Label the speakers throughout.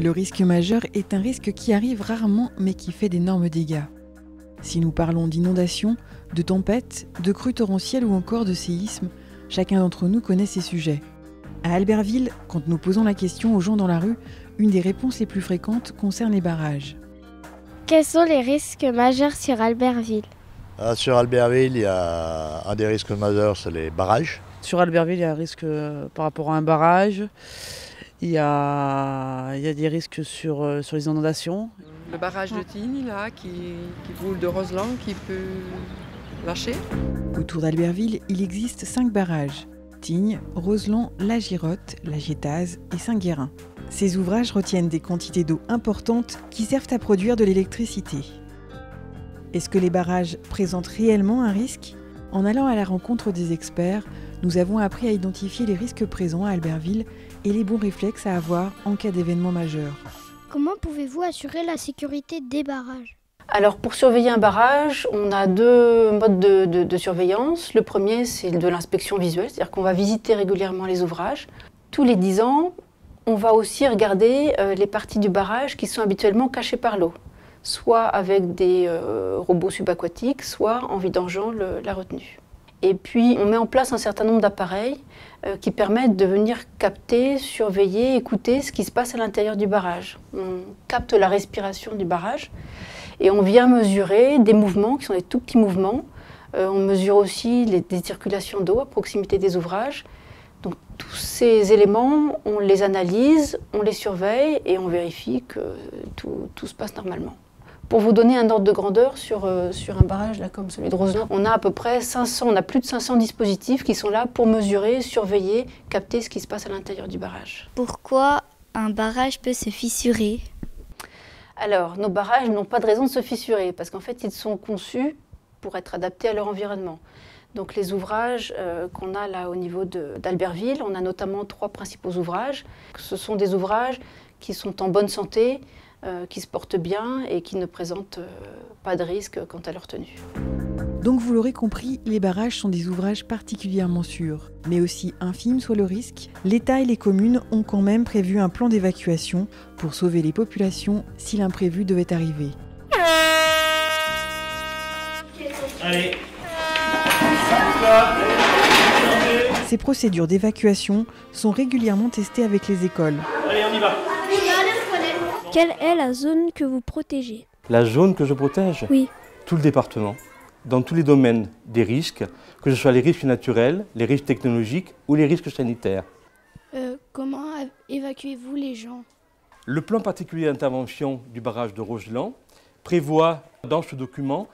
Speaker 1: Le risque majeur est un risque qui arrive rarement mais qui fait d'énormes dégâts. Si nous parlons d'inondations, de tempêtes, de crues torrentielles ou encore de séismes, chacun d'entre nous connaît ces sujets. À Albertville, quand nous posons la question aux gens dans la rue, une des réponses les plus fréquentes concerne les barrages.
Speaker 2: Quels sont les risques majeurs sur Albertville ?
Speaker 3: Sur Albertville, il y a un des risques majeurs, c'est les barrages.
Speaker 4: Sur Albertville, il y a un risque par rapport à un barrage. Il y a des risques sur les inondations.
Speaker 5: Le barrage de Tignes, là, qui coule de Roseland, qui peut lâcher.
Speaker 1: Autour d'Albertville, il existe 5 barrages. Tignes, Roseland, La Girotte, La Gétase et Saint-Guérin. Ces ouvrages retiennent des quantités d'eau importantes qui servent à produire de l'électricité. Est-ce que les barrages présentent réellement un risque ? En allant à la rencontre des experts, nous avons appris à identifier les risques présents à Albertville et les bons réflexes à avoir en cas d'événement majeur.
Speaker 2: Comment pouvez-vous assurer la sécurité des barrages ?
Speaker 6: Alors pour surveiller un barrage, on a 2 modes de surveillance. Le premier, c'est de l'inspection visuelle, c'est-à-dire qu'on va visiter régulièrement les ouvrages. Tous les 10 ans, on va aussi regarder les parties du barrage qui sont habituellement cachées par l'eau, soit avec des robots subaquatiques, soit en vidangeant la retenue. Et puis on met en place un certain nombre d'appareils qui permettent de venir capter, surveiller, écouter ce qui se passe à l'intérieur du barrage. On capte la respiration du barrage et on vient mesurer des mouvements qui sont des tout petits mouvements. On mesure aussi des circulations d'eau à proximité des ouvrages. Donc tous ces éléments, on les analyse, on les surveille et on vérifie que tout se passe normalement. Pour vous donner un ordre de grandeur sur un barrage là, comme celui de Roseland, on a à peu près 500, on a plus de 500 dispositifs qui sont là pour mesurer, surveiller, capter ce qui se passe à l'intérieur du barrage.
Speaker 2: Pourquoi un barrage peut se fissurer ?
Speaker 6: Alors, nos barrages n'ont pas de raison de se fissurer parce qu'en fait, ils sont conçus pour être adaptés à leur environnement. Donc les ouvrages qu'on a là au niveau d'Albertville, on a notamment 3 principaux ouvrages. Ce sont des ouvrages qui sont en bonne santé, qui se portent bien et qui ne présentent pas de risque quant à leur tenue.
Speaker 1: Donc vous l'aurez compris, les barrages sont des ouvrages particulièrement sûrs. Mais aussi infime soit le risque, l'État et les communes ont quand même prévu un plan d'évacuation pour sauver les populations si l'imprévu devait arriver.
Speaker 7: Allez.
Speaker 1: Ces procédures d'évacuation sont régulièrement testées avec les écoles.
Speaker 7: Allez, on y va.
Speaker 2: Quelle est la zone que vous protégez ?
Speaker 8: La zone que je protège ?
Speaker 2: Oui.
Speaker 8: Tout le département, dans tous les domaines des risques, que ce soit les risques naturels, les risques technologiques ou les risques sanitaires.
Speaker 2: Comment évacuez-vous les gens ?
Speaker 8: Le plan particulier d'intervention du barrage de Roseland prévoit dans ce document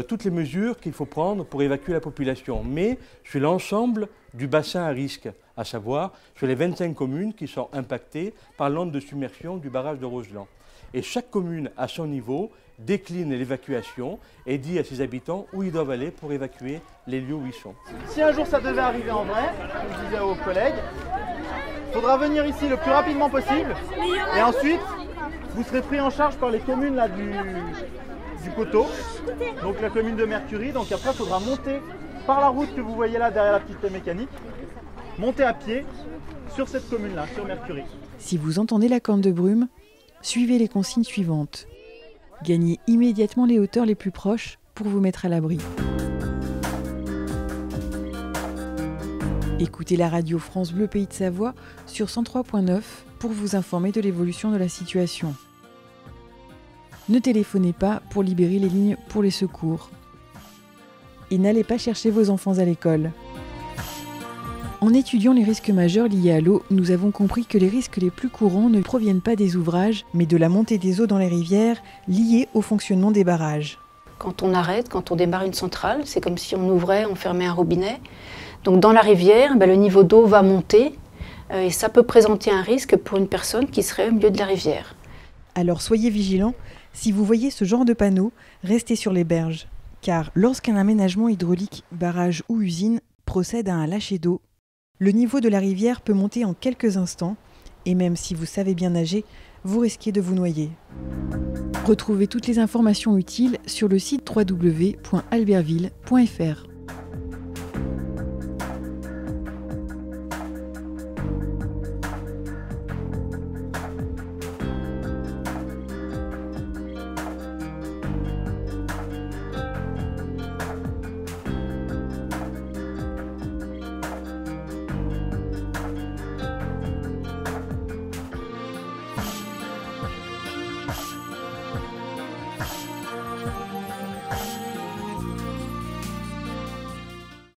Speaker 8: toutes les mesures qu'il faut prendre pour évacuer la population, mais sur l'ensemble du bassin à risque, à savoir sur les 25 communes qui sont impactées par l'onde de submersion du barrage de Roseland. Et chaque commune, à son niveau, décline l'évacuation et dit à ses habitants où ils doivent aller pour évacuer les lieux où ils sont.
Speaker 9: Si un jour ça devait arriver en vrai, comme je disais aux collègues, il faudra venir ici le plus rapidement possible et ensuite vous serez pris en charge par les communes là, du coteau, donc la commune de Mercury. Donc après il faudra monter par la route que vous voyez là derrière la petite mécanique, monter à pied sur cette commune là, sur Mercury.
Speaker 1: Si vous entendez la corne de brume, suivez les consignes suivantes. Gagnez immédiatement les hauteurs les plus proches pour vous mettre à l'abri. Écoutez la radio France Bleu Pays de Savoie sur 103.9 pour vous informer de l'évolution de la situation. Ne téléphonez pas pour libérer les lignes pour les secours. Et n'allez pas chercher vos enfants à l'école. En étudiant les risques majeurs liés à l'eau, nous avons compris que les risques les plus courants ne proviennent pas des ouvrages, mais de la montée des eaux dans les rivières liées au fonctionnement des barrages.
Speaker 6: Quand on arrête, quand on démarre une centrale, c'est comme si on ouvrait, on fermait un robinet. Donc dans la rivière, le niveau d'eau va monter et ça peut présenter un risque pour une personne qui serait au milieu de la rivière.
Speaker 1: Alors soyez vigilants, si vous voyez ce genre de panneau, restez sur les berges. Car lorsqu'un aménagement hydraulique, barrage ou usine procède à un lâcher d'eau, le niveau de la rivière peut monter en quelques instants et même si vous savez bien nager, vous risquez de vous noyer. Retrouvez toutes les informations utiles sur le site www.albertville.fr.